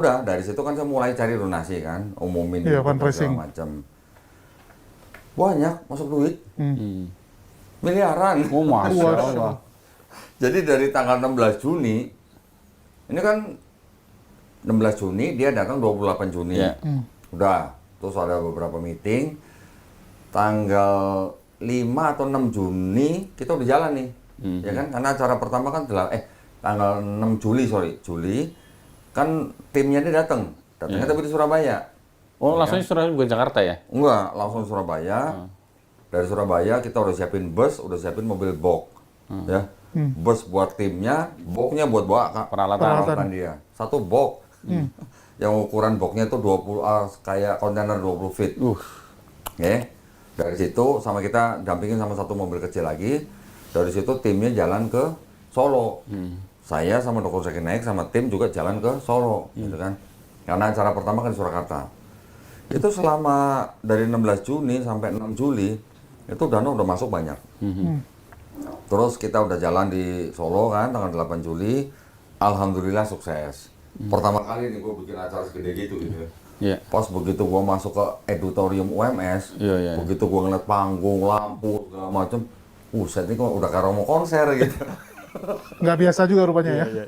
Udah dari situ kan saya mulai cari donasi kan, umumin Iya, gitu, fundraising. segala macam. Banyak masuk duit, Hmm. miliaran. Oh, Masya Masya Allah. Jadi dari tanggal 16 Juni, ini kan 16 Juni, dia datang 28 Juni. Iya. Udah, terus ada beberapa meeting. Tanggal 5 atau 6 Juni, kita udah jalan nih. Ya kan, karena acara pertama kan tanggal 6 Juli, Juli. Kan timnya dia datang. Datangnya tapi di Surabaya. Oh, langsung Surabaya bukan Jakarta ya? Enggak, langsung Surabaya. Dari Surabaya kita udah siapin bus, udah siapin mobil box. Ya. Bus buat timnya, boxnya buat bawa peralatan dia. Satu box. Yang ukuran boxnya itu 20 kayak kontainer 20 feet. Oke. Dari situ sama kita dampingin sama satu mobil kecil lagi. Dari situ timnya jalan ke Solo. Saya sama Dr. Zakir Naik sama tim juga jalan ke Solo, gitu kan. Karena acara pertama kan di Surakarta. Itu selama dari 16 Juni sampai 6 Juli, itu dana udah masuk banyak. Terus kita udah jalan di Solo kan, tanggal 8 Juli. Alhamdulillah sukses. Pertama kali nih gue bikin acara segede gitu ya. Iya. Pas begitu gue masuk ke Edutorium UMS, Iya. begitu gue ngeliat panggung, lampu, segala macem, set ini kok udah kayak mau konser gitu. Nggak biasa juga rupanya ya.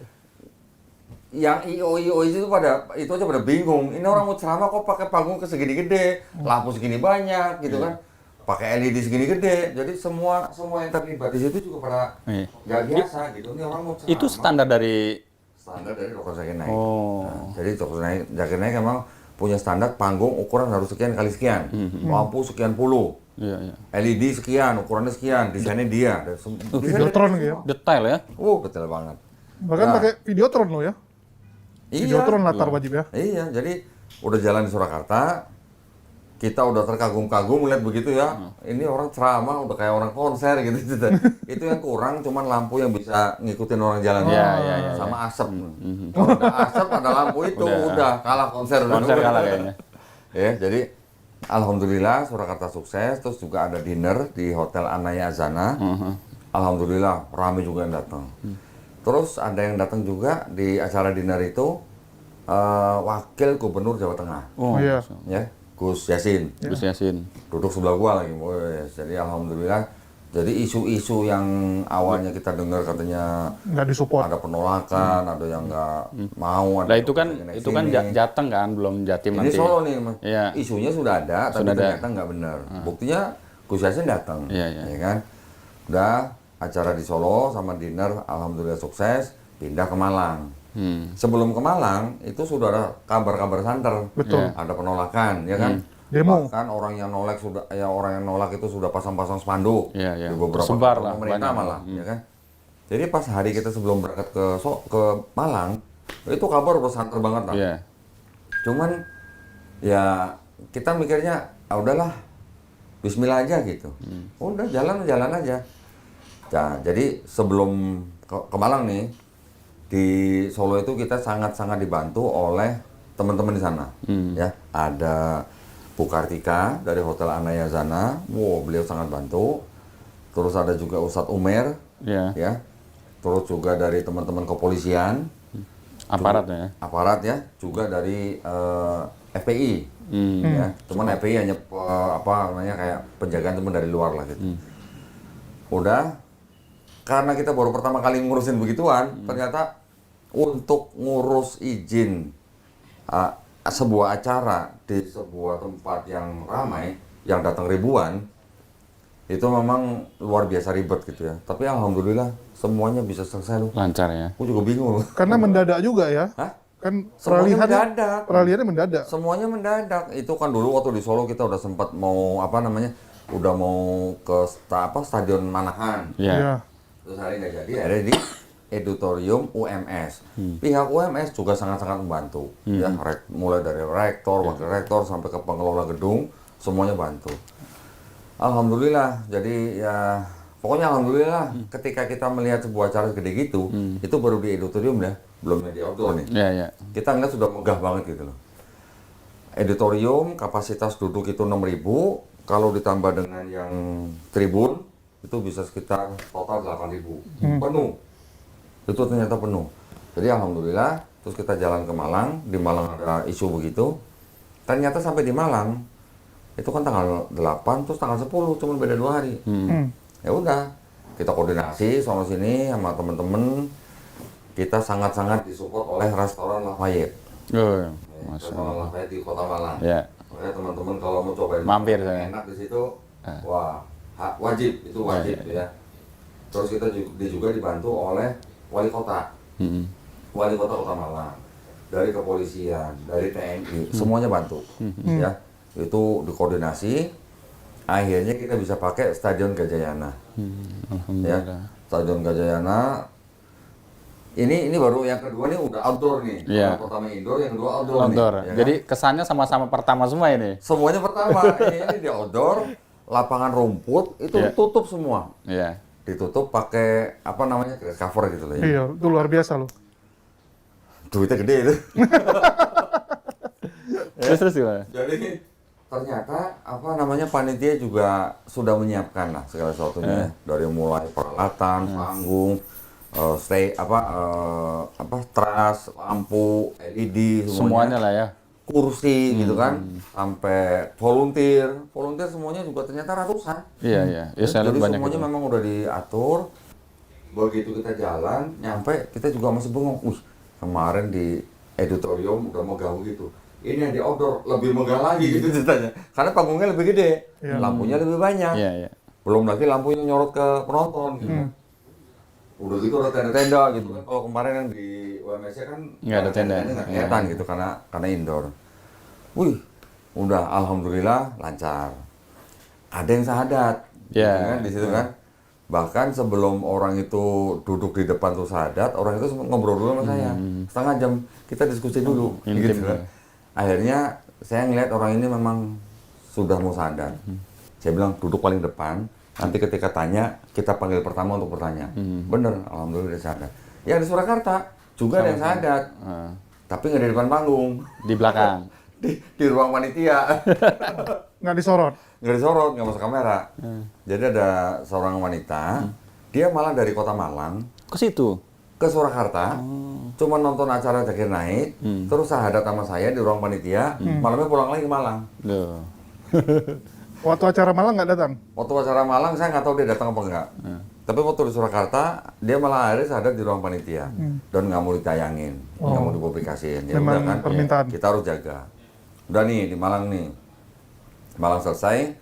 Yang IO itu aja pada bingung. Ini orang mau ceramah kok pakai panggung segini gede, lampu segini banyak gitu kan, pakai LED segini gede. Jadi semua yang terlibat di situ juga pada nggak biasa gitu. Ini orang mau ceramah. Itu standar dari Dr. Zakir Naik. Oh. Nah, jadi Dr. Zakir Naik emang punya standar panggung ukuran harus sekian kali sekian, lampu sekian puluh. Iya. LED sekian, ukurannya sekian, desainnya dia. Videotron gitu ya. Detail ya? Detail banget. Bahkan Nah. pakai Videotron lo ya. Videotron latar wajib ya. Iya, jadi udah jalan di Surakarta, kita udah terkagum-kagum melihat begitu ya. Ini orang ceramah udah kayak orang konser gitu. Itu yang kurang cuman lampu yang bisa ngikutin orang jalan. Iya. Sama asap. Kalau ada asap ada lampu itu udah kalah konser. Konser kalah kayaknya. Ya, jadi alhamdulillah Surakarta sukses, terus juga ada dinner di Hotel Anaya Azana. Alhamdulillah ramai juga yang datang. Terus ada yang datang juga di acara dinner itu Wakil Gubernur Jawa Tengah. Oh iya. Ya, Gus Yassin. Gus Yassin. Duduk sebelah gua lagi. Jadi alhamdulillah. Jadi isu-isu yang awalnya kita dengar katanya Nggak disupport. ada penolakan, ada yang nggak mau. Nah itu kan Jateng kan, belum Jatim Ini nanti. Solo nih, Mas. Iya. Isunya sudah ada, tapi ternyata nggak benar. Buktinya Gus Yassin datang, Iya. ya kan? Udah acara di Solo sama dinner, alhamdulillah sukses. Pindah ke Malang. Sebelum ke Malang itu sudah ada kabar-kabar santer. Betul. Ada penolakan, ya kan? Demo. Bahkan orang yang nolak itu sudah pasang-pasang spanduk Iya. di beberapa Tersebar kantor lah, pemerintah banyak. malah, ya kan? Jadi pas hari kita sebelum berangkat ke Malang, itu kabar udah santer banget lah. Iya. Cuman ya kita mikirnya, udahlah, Bismillah aja gitu. Udah jalan aja. Nah, jadi sebelum ke Malang nih, di Solo itu kita sangat-sangat dibantu oleh teman-teman di sana. Ya, ada Bu Kartika dari Hotel Anaya Zana, beliau sangat bantu. Terus ada juga Ustadz Umer, Iya. ya. Terus juga dari teman-teman kepolisian, aparat ya, juga dari FPI, ya. Cuman FPI hanya kayak penjagaan teman dari luar lah gitu. Udah, karena kita baru pertama kali ngurusin begituan, ternyata untuk ngurus izin sebuah acara di sebuah tempat yang ramai, yang datang ribuan, itu memang luar biasa ribet gitu ya. Tapi alhamdulillah semuanya bisa selesai loh. Lancar ya. Aku juga bingung loh. Karena mendadak juga ya. Hah? Kan Semuanya mendadak. peralihannya mendadak. Semuanya mendadak. Itu kan dulu waktu di Solo kita udah sempat mau udah mau ke Stadion Manahan. Iya. Iya. Terus hari nggak jadi, ada di Edutorium UMS. Pihak UMS juga sangat-sangat membantu. Ya, mulai dari rektor, wakil rektor sampai ke pengelola gedung, semuanya bantu. Alhamdulillah. Jadi ya pokoknya alhamdulillah ketika kita melihat sebuah acara segede gitu, itu baru di Edutorium ya, belum di outdoor nih. Iya. Kita ngeliat sudah megah banget gitu loh. Editorium kapasitas duduk itu 6.000, kalau ditambah dengan yang tribun itu bisa sekitar total 8.000. Penuh. Itu ternyata penuh. Jadi alhamdulillah terus kita jalan ke Malang, di Malang ada isu begitu. Ternyata sampai di Malang, itu kan tanggal 8, terus tanggal 10, cuma beda 2 hari. Ya udah, kita koordinasi sama sini sama teman-teman. Kita sangat-sangat disupport oleh restoran Lafayette. Oh, Restoran Lafayette di Kota Malang. Ya. Makanya teman-teman kalau mau cobain Mampir yang saya. enak di situ, wah wajib, itu wajib ya. Terus kita juga dibantu oleh wali kota. Wali kota Kota Malang, dari kepolisian, dari TNI, semuanya bantu, ya. Itu dikoordinasi, akhirnya kita bisa pakai Stadion Gajayana, ya. Stadion Gajayana. Ini baru yang kedua nih udah outdoor nih. Iya. Yang pertama indoor, yang kedua outdoor. Outdoor. Nih, ya kan? Jadi kesannya sama-sama pertama semua ini. Semuanya pertama, ini di outdoor, lapangan rumput itu tutup semua. Iya. Ditutup pakai apa namanya cover gitu loh ya. Iya, itu luar biasa loh. Duitnya gede itu. Terus gimana? Jadi ternyata apa namanya panitia juga sudah menyiapkan lah segala sesuatunya dari mulai peralatan, panggung, trus, lampu, LED Semuanya lah ya. kursi gitu kan, sampai volunteer semuanya juga ternyata ratusan. Iya, iya. Ya, saya lihat Jadi banyak semuanya itu. memang udah diatur. Begitu kita jalan, nyampe kita juga masih bengong. Kemarin di auditorium udah megah gitu. Ini yang di outdoor lebih megah lagi gitu ceritanya. Karena panggungnya lebih gede, lampunya lebih banyak. Iya, iya. Belum lagi lampunya nyorot ke penonton gitu. Udah gitu ada tenda-tenda gitu kan. Kalau kemarin yang di UMSC kan Nggak ada tenda. nggak kelihatan gitu karena indoor. Wih, udah alhamdulillah lancar. Ada yang syahadat, Iya. gitu kan di situ kan. Bahkan sebelum orang itu duduk di depan tuh syahadat, orang itu ngobrol dulu sama saya. Setengah jam kita diskusi dulu Intim gitu ya. kan. Akhirnya saya ngeliat orang ini memang sudah mau syahadat. Saya bilang duduk paling depan. Nanti ketika tanya, kita panggil pertama untuk bertanya. Bener, alhamdulillah dia syahadat. Yang di Surakarta juga ada yang syahadat. Tapi nggak di depan panggung. Di belakang. Di ruang panitia. Nggak disorot. Nggak disorot, nggak masuk kamera. Jadi ada seorang wanita, dia malah dari Kota Malang Ke situ. ke Surakarta, cuma nonton acara Zakir Naik, terus syahadat sama saya di ruang panitia, malamnya pulang lagi ke Malang. Loh. Waktu acara Malang nggak datang. Waktu acara Malang saya nggak tahu dia datang apa enggak. Tapi waktu di Surakarta, dia malah akhirnya syahadat di ruang panitia dan nggak mau ditayangin, nggak mau dipublikasiin. Ya Memang udah kan, permintaan. kita harus jaga. Udah nih di Malang nih, Malang selesai.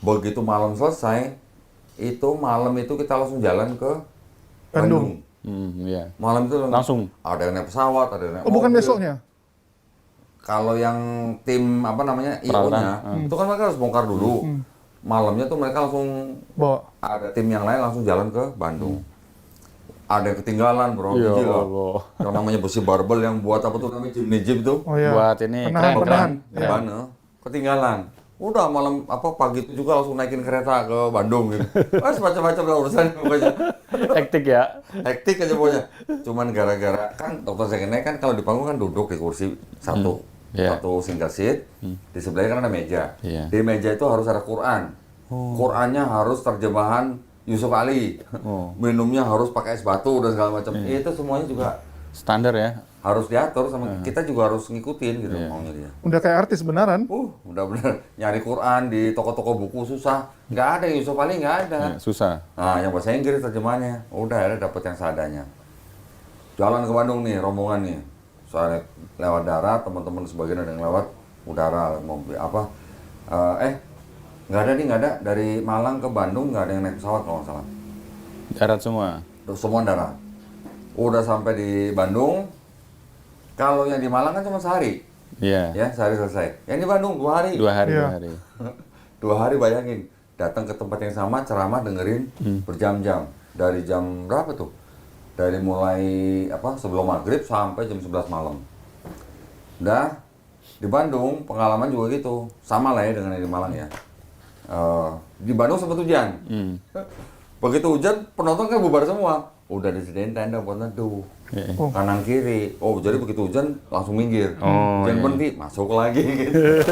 Begitu malam selesai, itu malam itu kita langsung jalan ke Bandung. Iya. Malam itu Langsung. ada yang naik pesawat, ada yang naik Oh, bukan mobil. besoknya. Kalau yang tim apa namanya IO-nya, itu kan mereka harus bongkar dulu. Malamnya tuh mereka langsung Bawa. ada tim yang lain langsung jalan ke Bandung. Ada yang ketinggalan bro, Ya biji loh. Allah. Yang namanya besi barbel yang buat apa tuh namanya jeep tuh. Oh ya. Buat ini Penahan, keren, penahan. keren. Mana? Ketinggalan. Udah malam pagi itu juga langsung naikin kereta ke Bandung gitu. Macam-macam lah urusan pokoknya. Hektik ya. Hektik aja pokoknya. Cuman gara-gara kan Dr. Zakir Naik kan kalau di panggung kan duduk di kursi satu. Iya. Satu single seat. Di sebelahnya kan ada meja. Iya. Di meja itu harus ada Quran. Qurannya harus terjemahan Yusuf Ali. Minumnya harus pakai es batu dan segala macam. Itu semuanya juga Standar ya. harus diatur sama kita juga harus ngikutin gitu maunya dia. Udah kayak artis beneran. Udah bener nyari Quran di toko-toko buku susah. Nggak ada Yusuf Ali, nggak ada. Ya, susah. Nah, yang bahasa Inggris terjemahannya. Udah akhirnya dapat yang seadanya. Jalan ke Bandung nih, rombongan nih. Soalnya lewat darat, teman-teman sebagian ada yang lewat udara, mobil apa. Nggak ada nih, nggak ada. Dari Malang ke Bandung nggak ada yang naik pesawat kalau nggak salah. Darat semua. Terus semua darat. Udah sampai di Bandung. Kalau yang di Malang kan cuma sehari. Iya. Ya, sehari selesai. Yang di Bandung 2 hari. 2 hari, Iya. 2 hari. 2 hari bayangin. Datang ke tempat yang sama, ceramah dengerin berjam-jam. Dari jam berapa tuh? Dari mulai sebelum maghrib sampai jam 11 malam. Udah di Bandung pengalaman juga gitu. Sama lah ya dengan yang di Malang ya. Di Bandung sempat hujan. Begitu hujan, penonton kan bubar semua. Udah disediain tenda buat neduh. Iya. Kanan kiri. Oh, jadi begitu hujan langsung minggir. Oh, Hujan iya. berhenti, masuk lagi gitu.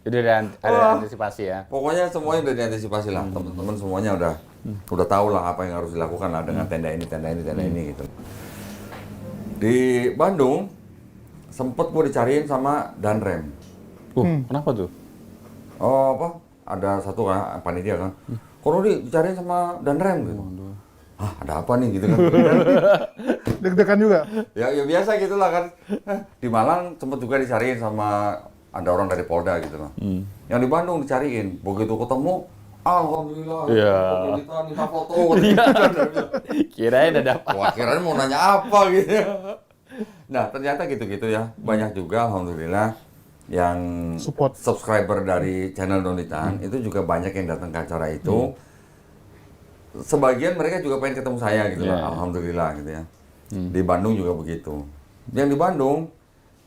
Jadi ada antisipasi ya. Pokoknya semuanya udah diantisipasi lah. Teman-teman semuanya udah tahu lah apa yang harus dilakukan lah dengan tenda ini gitu. Di Bandung sempet gue dicariin sama Danrem. Kenapa tuh? Oh apa? Ada satu kan panitia kan. Kok Rudi dicariin sama Danrem gitu. Ah, ada apa nih gitu kan. Deg-degan juga. Ya biasa gitulah kan. Di Malang sempet juga dicariin sama ada orang dari Polda gitu loh. Yang di Bandung dicariin. Begitu ketemu, alhamdulillah. Iya. Kita minta foto. Kirain ada apa? Wah, kirain mau nanya apa gitu. Nah, ternyata gitu-gitu ya. Banyak juga alhamdulillah yang Support. subscriber dari channel Donitan itu juga banyak yang datang ke acara itu. Sebagian mereka juga pengen ketemu saya gitu lah. Alhamdulillah gitu ya. Di Bandung juga begitu. Yang di Bandung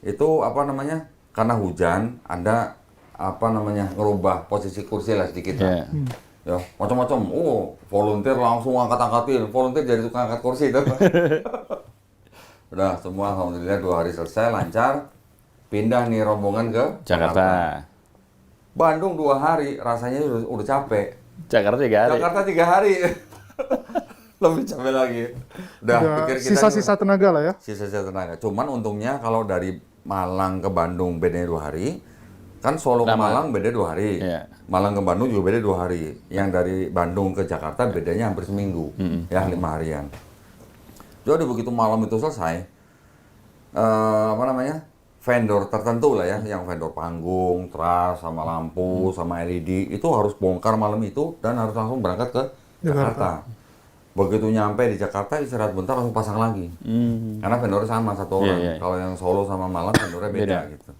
itu apa namanya? Karena hujan ada apa namanya? Ngerubah posisi kursi lah sedikit lah. Ya, macam-macam. Oh, volunteer langsung angkat-angkatin. Volunteer jadi tukang angkat kursi itu. Udah semua alhamdulillah 2 hari selesai lancar. Pindah nih rombongan ke Jakarta. Bandung 2 hari rasanya udah capek. Jakarta 3 hari. Jakarta 3 hari. Lebih capek lagi. Udah pikir kita Sisa-sisa tenaga lah ya. sisa-sisa tenaga. Cuman untungnya kalau dari Malang ke Bandung bedanya 2 hari. Kan Solo ke Malang beda 2 hari. Iya. Malang ke Bandung juga beda 2 hari. Yang dari Bandung ke Jakarta bedanya hampir seminggu. Ya 5 harian. Jadi begitu malam itu selesai, apa namanya, vendor tertentu lah ya, yang vendor panggung, tras, sama lampu, sama LED, itu harus bongkar malam itu dan harus langsung berangkat ke Jakarta. Begitu nyampe di Jakarta, istirahat bentar langsung pasang lagi. Karena vendornya sama satu orang. Iya. Kalau yang Solo sama Malang vendornya beda gitu.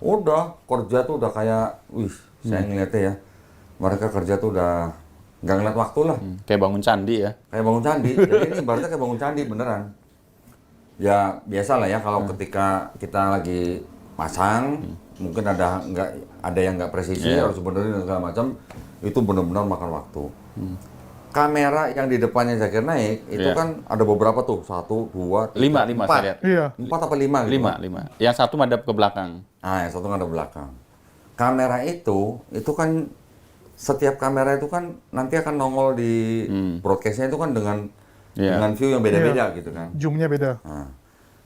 Udah, kerja tuh udah kayak, wih, saya ngeliatnya ya, mereka kerja tuh udah nggak ngeliat waktu lah. Kayak bangun candi ya. Kayak bangun candi. Jadi ini ibaratnya kayak bangun candi beneran. Ya biasa lah ya kalau ketika kita lagi pasang, mungkin ada yang nggak presisi, harus benerin dan segala macam. Itu benar-benar makan waktu. Kamera yang di depannya Zakir naik itu kan ada beberapa tuh, 1, 2, 3, 5 saya lihat. Iya. 4 apa 5 gitu. 5. Yang satu madep ke belakang. Yang satu ngadep belakang. Kamera itu kan setiap kamera itu kan nanti akan nongol di broadcastnya itu kan dengan view yang beda-beda gitu kan. Zoom-nya beda. Nah,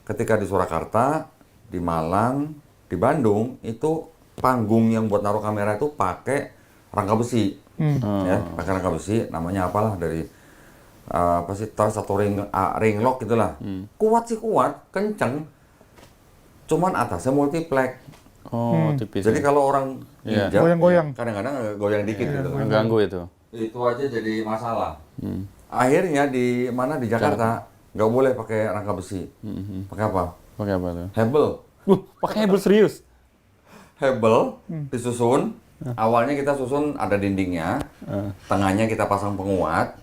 ketika di Surakarta, di Malang, di Bandung itu panggung yang buat naruh kamera itu pakai rangka besi, ya, pakai rangka besi, namanya apalah dari apa sih, tas atau ring lock gitulah. Kuat sih kuat, kenceng, cuman atasnya multiplex. Tipis. Jadi kalau orang injak, Goyang-goyang. kadang-kadang goyang dikit gitu. Mengganggu itu. Itu aja jadi masalah. Akhirnya di Jakarta nggak boleh pakai rangka besi. Pakai apa? Pakai apa tuh? Hebel. Pakai hebel serius. Hebel disusun. Awalnya kita susun ada dindingnya, tengahnya kita pasang penguat.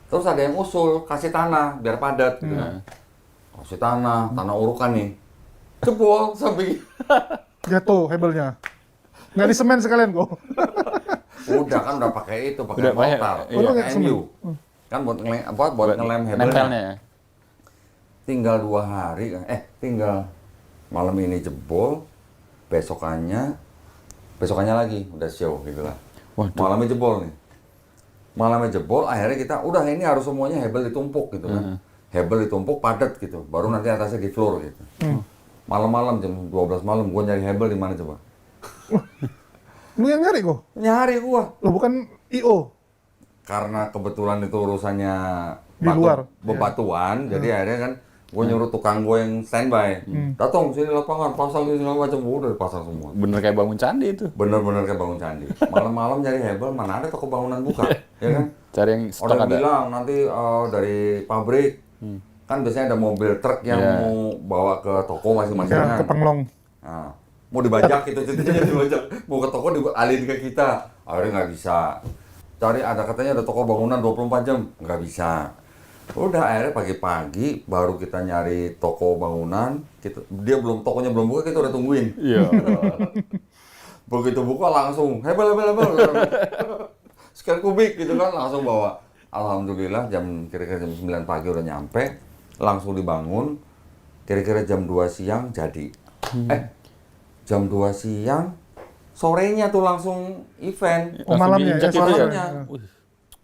Terus ada yang usul kasih tanah biar padat gitu kan. Kasih tanah urukan nih. Jebol sampai Jatuh hebelnya. Nggak di semen sekalian kok. udah kan udah pakai itu, pakai Udah pakai, mortar, iya. pakai MU. Kan buat ngelem hebelnya. Nempelnya ya. Tinggal 2 hari, tinggal malam ini jebol, besokannya lagi udah show gitu lah. Malamnya jebol nih. Malamnya jebol, akhirnya kita udah ini harus semuanya hebel ditumpuk gitu kan. Hebel ditumpuk padat gitu, baru nanti atasnya di floor gitu. Malam-malam jam 12 malam gua nyari hebel di mana coba? Lu yang nyari kok? Nyari gua. Lo bukan IO. Karena kebetulan itu urusannya Di luar. bebatuan, jadi akhirnya kan gue nyuruh tukang gue yang standby, datang sini lapangan, pasang sini segala macam, udah dipasang semua. Bener kayak bangun candi itu. Bener-bener kayak bangun candi. Malam-malam nyari hebel, mana ada toko bangunan buka, ya kan? Cari yang stok Orang ada. bilang nanti dari pabrik, kan biasanya ada mobil truk yang mau bawa ke toko masing-masing Ya, kan. ke Penglong. Nah, mau dibajak gitu, ceritanya dibajak. Mau ke toko dialihin ke kita, akhirnya nggak bisa. Katanya ada toko bangunan 24 jam, nggak bisa. Udah akhirnya pagi-pagi baru kita nyari toko bangunan, tokonya belum buka, kita udah tungguin. Iya. Begitu buka langsung hebel. Sekian kubik gitu kan langsung bawa. Alhamdulillah kira-kira jam 9 pagi udah nyampe, langsung dibangun. Kira-kira jam 2 siang jadi. Jam 2 siang sorenya tuh langsung event. Oh, malamnya ya, diinjak gitu malamnya.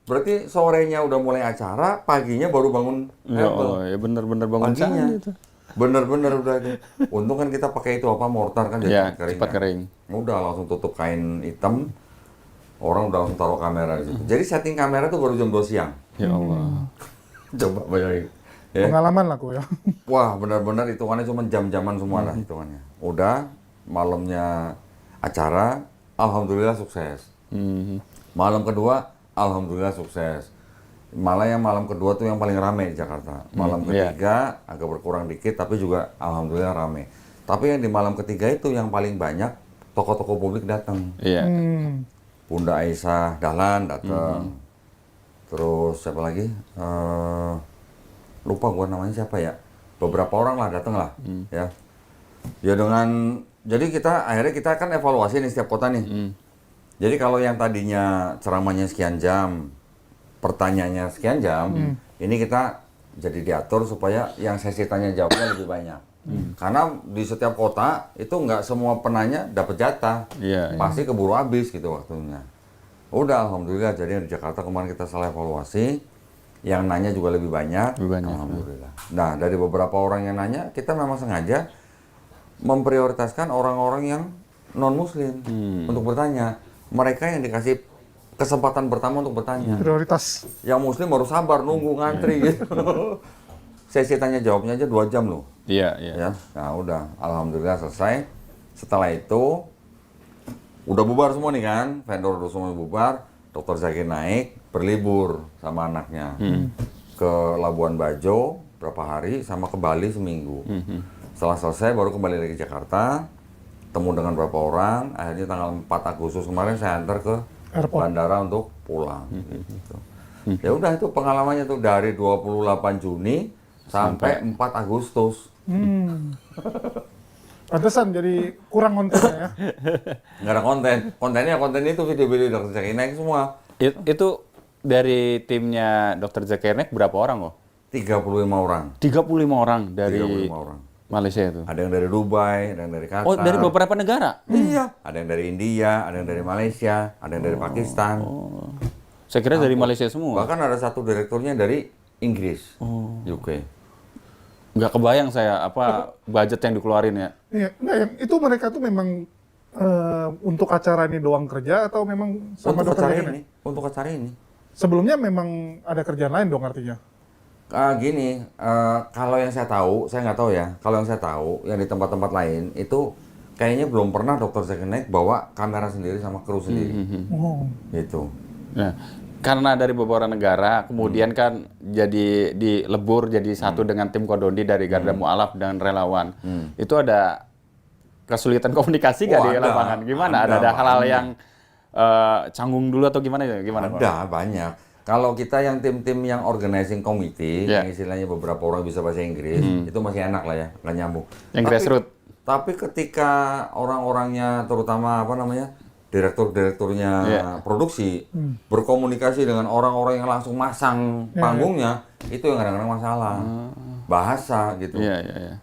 Berarti sorenya udah mulai acara, paginya baru bangun Ya hebel. Allah, ya bener-bener bangun Paginya. candi itu. Bener-bener udah itu. Untung kan kita pakai itu apa mortar kan Iya, jadi cepat kering. Udah langsung tutup kain hitam. Orang udah langsung taruh kamera di situ. Jadi setting kamera tuh baru jam 2 siang. Ya Allah. Coba bayangin. Ya. Pengalaman lah aku ya. Wah, benar-benar hitungannya cuma jam-jaman semua lah hitungannya. Udah malamnya acara, alhamdulillah sukses. Malam kedua, alhamdulillah sukses. Malah yang malam kedua tuh yang paling rame di Jakarta. Malam ketiga agak berkurang dikit, tapi juga alhamdulillah rame. Tapi yang di malam ketiga itu yang paling banyak tokoh-tokoh publik datang. Iya. Bunda Aisyah Dahlan datang. Terus siapa lagi? Lupa gua namanya siapa ya. Beberapa orang lah datang lah. Ya. Ya jadi akhirnya kita kan evaluasi nih setiap kota nih. Jadi kalau yang tadinya ceramahnya sekian jam, pertanyaannya sekian jam, ini kita jadi diatur supaya yang sesi tanya jawabnya lebih banyak. Karena di setiap kota itu nggak semua penanya dapat jatah, pasti keburu habis gitu waktunya. Udah alhamdulillah, jadi di Jakarta kemarin kita salah evaluasi, yang nanya juga lebih banyak, alhamdulillah. Nah dari beberapa orang yang nanya, kita memang sengaja memprioritaskan orang-orang yang non Muslim untuk bertanya. Mereka yang dikasih kesempatan pertama untuk bertanya. Prioritas. Yang Muslim baru sabar nunggu ngantri gitu. Sesi tanya jawabnya aja 2 jam loh. Iya. Ya, nah udah, alhamdulillah selesai. Setelah itu udah bubar semua nih kan, vendor udah semua bubar. Dr. Zakir Naik berlibur sama anaknya ke Labuan Bajo berapa hari, sama ke Bali seminggu. Setelah selesai baru kembali lagi ke Jakarta. Temu dengan beberapa orang, akhirnya tanggal 4 Agustus kemarin saya antar ke bandara untuk pulang. Gitu. Ya udah itu pengalamannya tuh dari 28 Juni sampai 4 Agustus. Pantesan jadi kurang kontennya ya. Nggak ada konten itu video-video Dr. Zakir Naik semua. Itu dari timnya Dr. Zakir Naik berapa orang kok? 35 orang. 35 orang dari 35 orang. Malaysia itu. Ada yang dari Dubai, ada yang dari Qatar. Oh, dari beberapa negara? Iya. Ada yang dari India, ada yang dari Malaysia, ada yang dari Pakistan. Saya kira dari Malaysia semua. Bahkan ada satu direkturnya dari Inggris, UK. Nggak kebayang saya apa budget yang dikeluarin ya. Iya, enggak, yang itu mereka tuh memang untuk acara ini doang kerja atau memang sama Untuk dokter acara Zakir ini, untuk acara ini. Sebelumnya memang ada kerjaan lain dong artinya. Gini, kalau yang saya tahu, saya nggak tahu ya. Kalau yang saya tahu, yang di tempat-tempat lain itu kayaknya belum pernah Dr. Zakir Naik bawa kamera sendiri sama kru sendiri. Oh. Gitu. Nah, karena dari beberapa negara, kemudian kan jadi dilebur jadi satu dengan tim Kodondi dari Garda Mu'alaf dan relawan. Itu ada kesulitan komunikasi nggak di lapangan? Gimana? Ada hal-hal yang canggung dulu atau gimana? Gimana? Ada, banyak. Kalau kita yang tim-tim yang organizing committee, yang istilahnya beberapa orang bisa bahasa Inggris, itu masih enak lah ya, nggak nyambung. Yang grassroots. Tapi ketika orang-orangnya, terutama apa namanya, direktur-direkturnya produksi, berkomunikasi dengan orang-orang yang langsung masang panggungnya, itu yang kadang-kadang masalah. Bahasa gitu.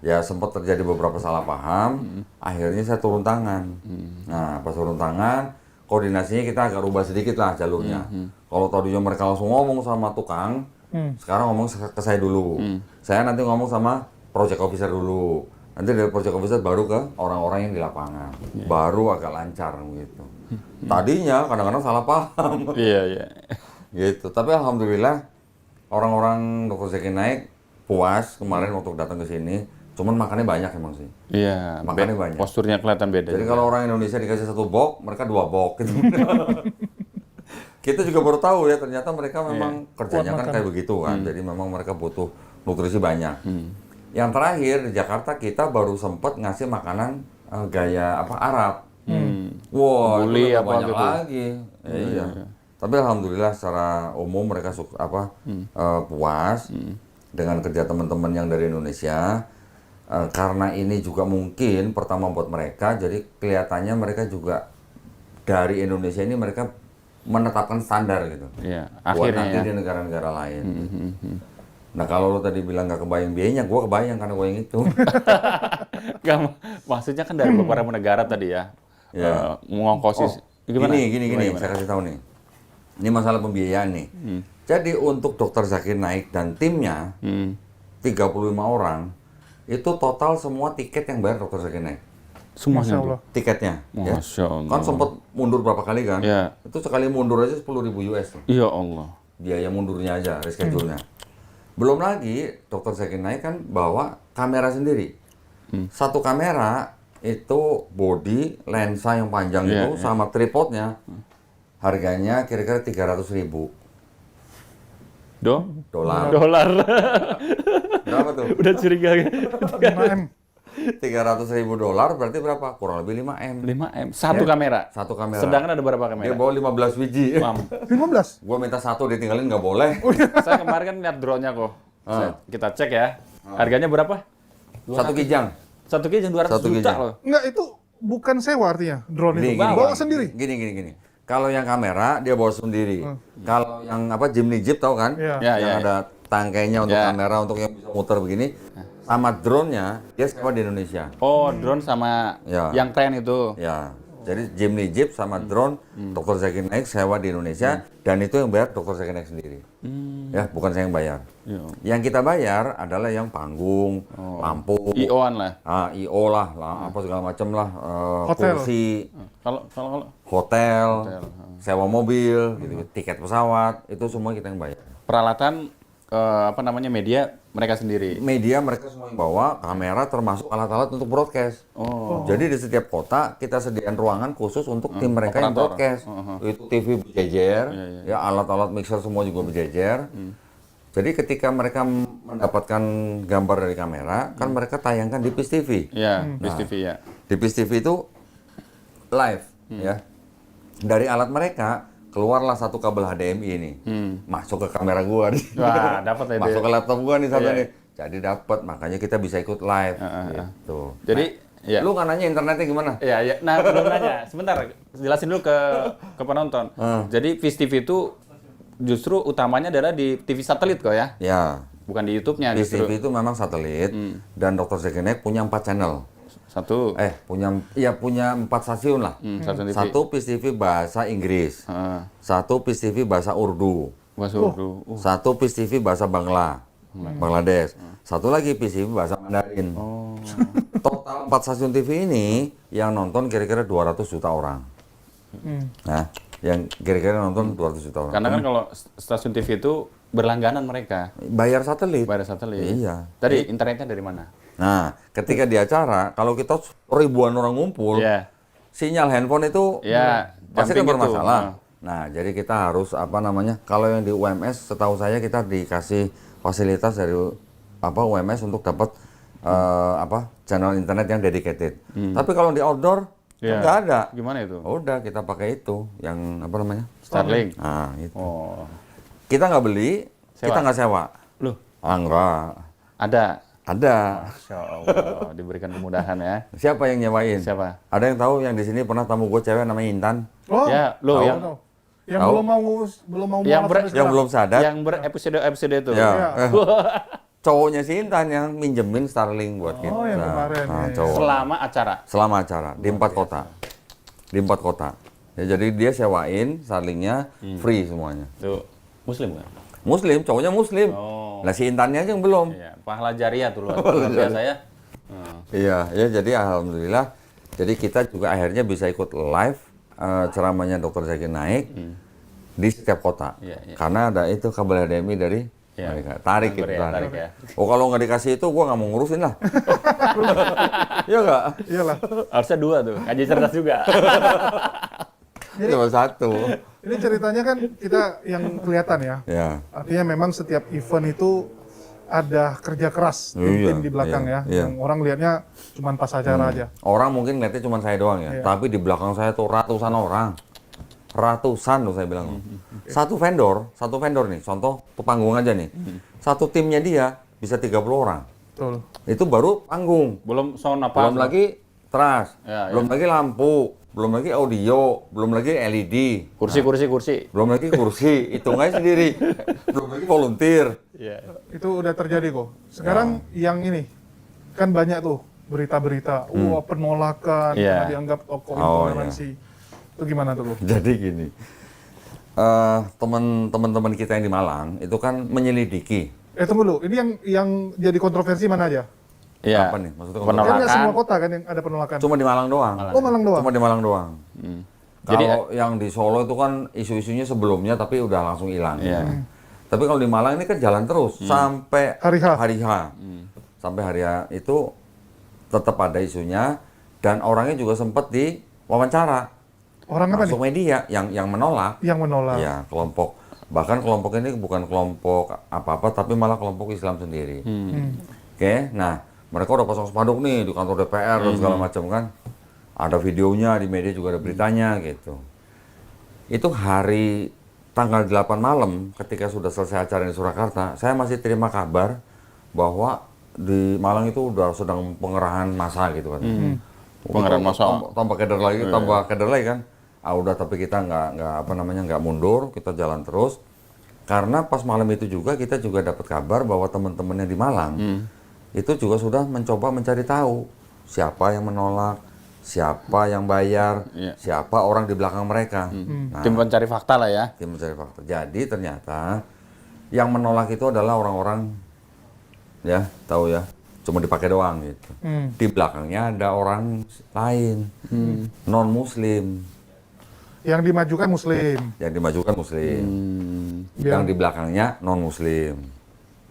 Ya sempat terjadi beberapa salah paham, akhirnya saya turun tangan. Nah, pas turun tangan, koordinasinya kita agak rubah sedikit lah jalurnya. Kalau tadinya mereka langsung ngomong sama tukang, sekarang ngomong ke saya dulu. Saya nanti ngomong sama project officer dulu. Nanti dari project officer baru ke orang-orang yang di lapangan. Baru agak lancar gitu. Tadinya kadang-kadang salah paham. Gitu. Tapi alhamdulillah orang-orang Dr. Zakir Naik puas kemarin waktu datang ke sini. Cuman makannya banyak emang sih. Iya, makannya banyak. Posturnya kelihatan beda. Jadi kalau orang Indonesia dikasih 1 box, mereka 2 box gitu. Kita juga baru tahu ya, ternyata mereka memang kerjanya kan kayak begitu kan. Jadi memang mereka butuh nutrisi banyak. Yang terakhir di Jakarta kita baru sempat ngasih makanan gaya apa Arab. Wah, Buli itu apa banyak gitu. lagi. Iya. Tapi alhamdulillah secara umum mereka puas dengan kerja teman-teman yang dari Indonesia. Karena ini juga mungkin pertama buat mereka, jadi kelihatannya mereka juga dari Indonesia ini mereka menetapkan standar gitu. Iya, buat akhirnya nanti di negara-negara lain. Nah kalau lo tadi bilang nggak kebayang biayanya, gue kebayang karena gue yang itu. Nggak, maksudnya kan dari beberapa negara tadi ya, mengongkosi. Gini, saya kasih tahu nih. Ini masalah pembiayaan nih. Jadi untuk Dr. Zakir Naik dan timnya, 35 orang, itu total semua tiket yang bayar Dr. Zakir Naik. Masya Semuanya. Allah. Tiketnya. Ya. Masya Allah. Kan sempat mundur berapa kali kan? Ya. Itu sekali mundur aja 10.000 US tuh. Ya Allah. Biaya mundurnya aja, reschedule-nya. Belum lagi Dr. Zakir Naik kan bawa kamera sendiri. Satu kamera itu body, lensa yang panjang Iya, itu sama tripodnya. Harganya kira-kira 300.000 dolar. Dolar. Berapa tuh? Udah curiga. 5M. 300.000 dolar berarti berapa? Kurang lebih 5M. 5M. Satu Ya. kamera. Satu kamera. Sedangkan ada berapa kamera? Dia bawa 15 biji. Paham. 15. Gua minta satu ditinggalin nggak boleh. Saya kemarin kan lihat drone-nya kok. Kita cek ya. Harganya berapa? Satu kijang. Satu kijang 200 Satu juta kijang. loh. Enggak, itu bukan sewa artinya drone itu. Bawa sendiri. Gini. Kalau yang kamera dia bawa sendiri. Kalau yang apa Jimny Jeep tahu kan? Iya. Ya, Yang ya, ada tangkainya untuk Ya. kamera untuk yang bisa muter begini. Sama drone-nya dia sewa di Indonesia. Oh, drone sama Ya. yang keren itu. Ya. Jadi Jimny Jeep sama drone Dr. Zakir Naik sewa di Indonesia dan itu yang bayar Dr. Zakir Naik sendiri. Ya, bukan saya yang bayar. Ya. Yang kita bayar adalah yang panggung, lampu, IO-an lah. IO lah, apa segala macam lah, Hotel. kursi, Kalau hotel, sewa mobil, gitu, tiket pesawat, itu semua kita yang bayar. peralatan apa namanya media mereka sendiri. Media mereka semua yang bawa, kamera termasuk alat-alat untuk broadcast. Oh. Jadi di setiap kota kita sediain ruangan khusus untuk tim mereka yang operator. broadcast. Itu TV berjejer, ya alat-alat mixer semua juga berjejer. Jadi ketika mereka mendapatkan gambar dari kamera, kan mereka tayangkan di PIS TV. Ya, BIS TV ya. Di PIS TV itu live, ya. Dari alat mereka keluarlah satu kabel HDMI ini, masuk ke kamera gua nih, Wah, dapat ya. masuk ke laptop gua nih satu Iya. nih. Jadi dapat, makanya kita bisa ikut live. Gitu. Jadi, ya. Lu kan nanya internetnya gimana? Iya, iya. Nah, belum nanya. Sebentar, jelasin dulu ke penonton. Jadi PIS TV itu justru utamanya adalah di TV satelit kok ya, Ya, bukan di YouTube-nya PIS justru. TV itu memang satelit dan Dr. Zakir Naik punya 4 channel. Satu. punya 4 stasiun lah. Stasiun TV. Satu PIS TV bahasa Inggris, satu PIS TV bahasa Urdu, Bahasa Urdu. satu PIS TV bahasa Bangladesh, satu lagi PIS TV bahasa Mandarin. Total 4 stasiun TV ini yang nonton kira-kira 200 juta orang. Nah, yang kira-kira nonton 200 juta orang. Karena kan kalau stasiun TV itu berlangganan mereka, Bayar satelit. bayar satelit. Iya. Tadi internetnya dari mana? Nah, ketika di acara, kalau kita ribuan orang ngumpul, Iya. sinyal handphone itu Iya, pasti kan jumping itu. bermasalah. Nah, jadi kita harus apa namanya? Kalau yang di UMS, setahu saya kita dikasih fasilitas dari UMS untuk dapat channel internet yang dedicated. Tapi kalau di outdoor Iya. nggak ada. Gimana itu? Udah kita pakai itu, yang apa namanya? Starlink. Nah, itu. Oh. Kita nggak beli, Sewa. kita nggak sewa. Loh, Enggak. ada. Ada. Masya Allah, diberikan kemudahan ya. Siapa yang nyewain? Siapa? Ada yang tahu yang di sini pernah tamu gue cewek namanya Intan? Oh, Ya, lo Tahu. yang tahu. Yang Tahu. belum mau Yang mualaf ber- sampai Yang sekarang. belum sadar? yang berepisode itu. Ya. Iya. Cowoknya si Intan yang minjemin Starlink buat kita. yang kemarin, iya. Cowok. Selama acara. Selama acara di 4 kota. Di 4 kota. Ya, jadi dia sewain Starlinknya free semuanya. Tuh, Muslim kan? Muslim, cowoknya Muslim. Oh. Lah si Intannya aja yang belum. Iya, pahala jariah tuh luar biasa ya. Iya, ya jadi alhamdulillah. Jadi kita juga akhirnya bisa ikut live ceramahnya Dr. Zakir Naik di setiap kota. Iya, iya. Karena ada itu kabel HDMI dari Iya. mereka. Tarik Member itu, ya, tarik. tarik ya. Oh, kalau nggak dikasih itu, gua nggak mau ngurusin lah. Iya nggak? Iyalah. Harusnya 2 tuh, ngaji cerdas juga. Cuma 1. Ini ceritanya kan kita yang kelihatan ya. Ya. Artinya memang setiap event itu ada kerja keras Iya, tim di belakang iya, ya. iya. Yang orang lihatnya cuma pas acara aja. Orang mungkin ngeliatnya cuma saya doang ya. Iya. Tapi di belakang saya tuh ratusan orang. Ratusan loh saya bilang. Satu vendor nih, contoh panggung aja nih. Satu timnya dia bisa 30 orang. Betul. Itu baru panggung. Belum sound apa? Belum lagi teras, Ya, belum lagi lampu, belum lagi audio, belum lagi LED, kursi. belum lagi kursi, hitung aja sendiri, belum lagi volunteer. Iya. Itu udah terjadi kok. Sekarang yang ini kan banyak tuh berita-berita, wah penolakan, Iya. karena dianggap tokoh Oh, intoleransi. Itu gimana tuh, Bu? Jadi gini, teman-teman kita yang di Malang itu kan menyelidiki. Tunggu dulu, ini yang jadi kontroversi mana aja? Iya. Apa nih? Maksudnya Kan Penolakan. nggak semua kota kan yang ada penolakan. cuma di Malang doang. Oh, Malang doang. Cuma di Malang doang. Jadi- Kalau yang di Solo itu kan isu-isunya sebelumnya tapi udah langsung hilang. Iya. Tapi kalau di Malang ini kan jalan terus sampai Hari H. Sampai hari H itu tetap ada isunya dan orangnya juga sempat diwawancara. Orang apa nih? Masuk media yang menolak. Yang menolak. Ya, kelompok. Bahkan kelompok ini bukan kelompok apa-apa tapi malah kelompok Islam sendiri. Oke, nah mereka udah pasang spanduk nih di kantor DPR dan segala macam kan. Ada videonya di media juga ada beritanya gitu. Itu hari tanggal 8 malam ketika sudah selesai acara di Surakarta, saya masih terima kabar bahwa di Malang itu udah sedang pengerahan massa gitu kan. Pengerahan massa. Tambah keder lagi, tambah keder lagi kan. Udah tapi kita nggak mundur, kita jalan terus. Karena pas malam itu juga kita juga dapat kabar bahwa teman-temannya di Malang itu juga sudah mencoba mencari tahu siapa yang menolak, siapa yang bayar, Iya. siapa orang di belakang mereka. Nah, Tim pencari fakta lah ya. tim mencari fakta. Jadi ternyata yang menolak itu adalah orang-orang ya tahu ya cuma dipakai doang gitu. Di belakangnya ada orang lain non Muslim Yang dimajukan Muslim. yang dimajukan Muslim, Biar- yang di belakangnya non Muslim.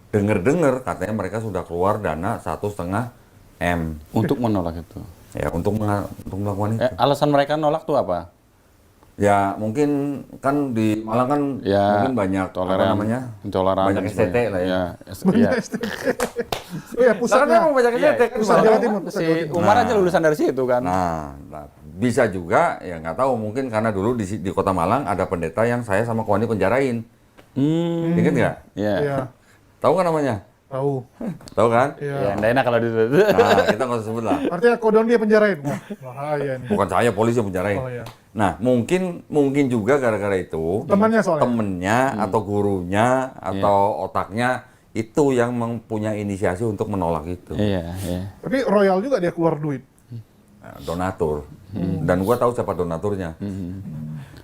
Dengar-dengar katanya mereka sudah keluar dana 1,5 M Untuk menolak itu. ya untuk melakukan itu. Alasan mereka nolak tuh apa? Ya mungkin kan di Malang kan Ya, mungkin banyak apa toleran, namanya intoleran, banyak dan STT sebagainya. lah ya. Iya. Oh ya, pusatnya. Karena banyak Iya, STT kan pusat Malang. Jawa Timur. Pusat Si Jawa Timur. Umar aja lulusan dari situ kan. Nah, bisa juga ya nggak tahu mungkin karena dulu di Kota Malang ada pendeta yang saya sama Koni penjarain. Ingat nggak? Iya. Iya, Tahu kan namanya? tahu. Tahu kan? Iya. Ya, nggak enak kalau di Nah, kita nggak usah sebut lah. Artinya kodon dia penjarain. Wah, bahaya nih. Bukan saya, polisi yang penjarain. Oh ya. Nah, mungkin juga gara-gara itu Temannya soalnya. temennya atau gurunya atau otaknya itu yang mempunyai inisiasi untuk menolak itu. Iya, iya. Tapi royal juga dia keluar duit. Nah, donatur. Dan gua tahu siapa donaturnya.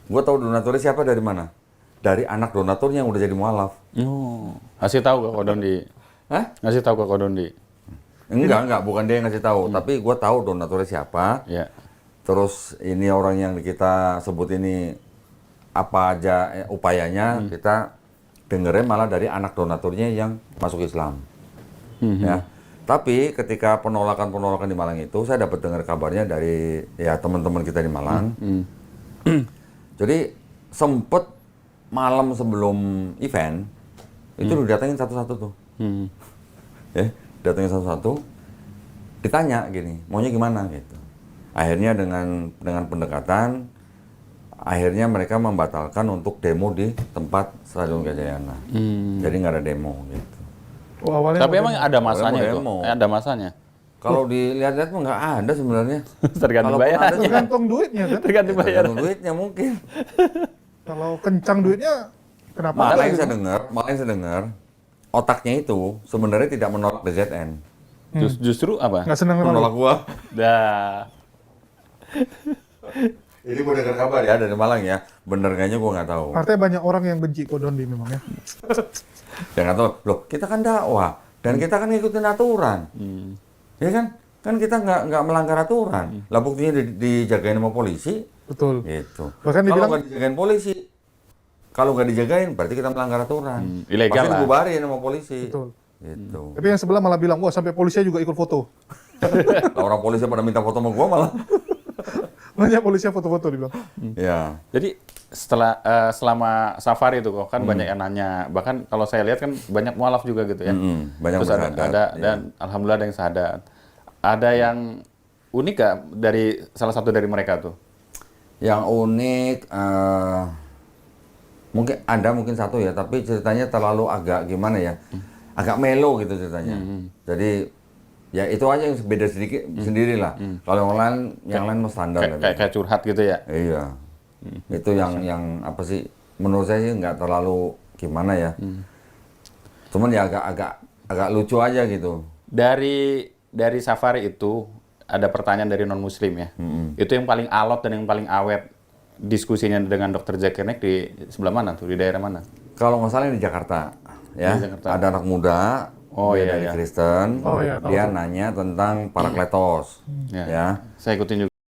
Gua tahu donaturnya siapa dari mana? Dari anak donaturnya yang udah jadi mualaf. Oh, ngasih tahu ke Kodondi. Hah? Ngasih tahu ke Kodondi. Enggak, bukan dia yang ngasih tahu, tapi gua tahu donaturnya siapa. Iya. Terus ini orang yang kita sebut ini apa aja upayanya, kita dengerin malah dari anak donaturnya yang masuk Islam. Ya. Tapi ketika penolakan di Malang itu, saya dapat dengar kabarnya dari ya teman-teman kita di Malang. Jadi sempet malam sebelum event itu didatengin satu-satu tuh. Ya, datengin satu-satu, ditanya gini, maunya gimana gitu. Akhirnya dengan pendekatan, akhirnya mereka membatalkan untuk demo di tempat Stadion Gajayana. Jadi nggak ada demo gitu. Oh, awalnya Tapi emang ada masanya itu. demo. Ada masanya. Kalau dilihat-lihat mah nggak ada sebenarnya. Tergantung Kalaupun bayar. ada juga tergantung duitnya kan. Tergantung bayar. tergantung duitnya mungkin. Kalau kencang duitnya, kenapa? Malah ada yang gitu? saya dengar, otaknya itu sebenarnya tidak menolak BZN. Justru apa? Nggak seneng Menolak gua. Dah. Ini gua dengar kabar ya dari Malang ya. Bener kayaknya gua nggak tahu. Artinya banyak orang yang benci Kodondi memang ya. Ya nggak tahu. Loh, kita kan dakwah dan kita kan ngikutin aturan. Ya kan? Kan kita nggak melanggar aturan. Lah buktinya dijagain sama polisi, Betul. gitu. Bahkan Kalau dibilang nggak dijagain polisi, kalau nggak dijagain berarti kita melanggar aturan. Ilegal Pasti lah. dibubarin sama polisi. betul. Gitu. Tapi yang sebelah malah bilang, wah sampai polisi juga ikut foto. Lah, orang polisi pada minta foto sama gua malah. Banyak polisi yang foto-foto dibilang. Ya. Jadi selama safari itu kok kan banyak yang nanya. Bahkan kalau saya lihat kan banyak mualaf juga gitu ya. Banyak Terus bersahadat, ada ya. dan alhamdulillah ada yang sahadat. Ada yang unik gak dari salah satu dari mereka tuh? Yang unik, mungkin satu ya, tapi ceritanya terlalu agak gimana ya, agak melo gitu ceritanya. Jadi ya itu aja yang beda sedikit sendirilah. Kalau yang lain mah standar lah. Kayak curhat gitu ya? Iya, itu yang apa sih? Menurut saya sih nggak terlalu gimana ya. Cuman ya agak lucu aja gitu. Dari safari itu ada pertanyaan dari non muslim ya. Itu yang paling alot dan yang paling awet diskusinya dengan Dr. Zakir Naik di sebelah mana tuh? Di daerah mana? Kalau nggak salah di Jakarta, ya Di Jakarta. ada anak muda Dia dari Kristen. Oh, iya, tahu, Dia tahu. nanya tentang Parakletos. Ya. Ya. Saya ikutin juga.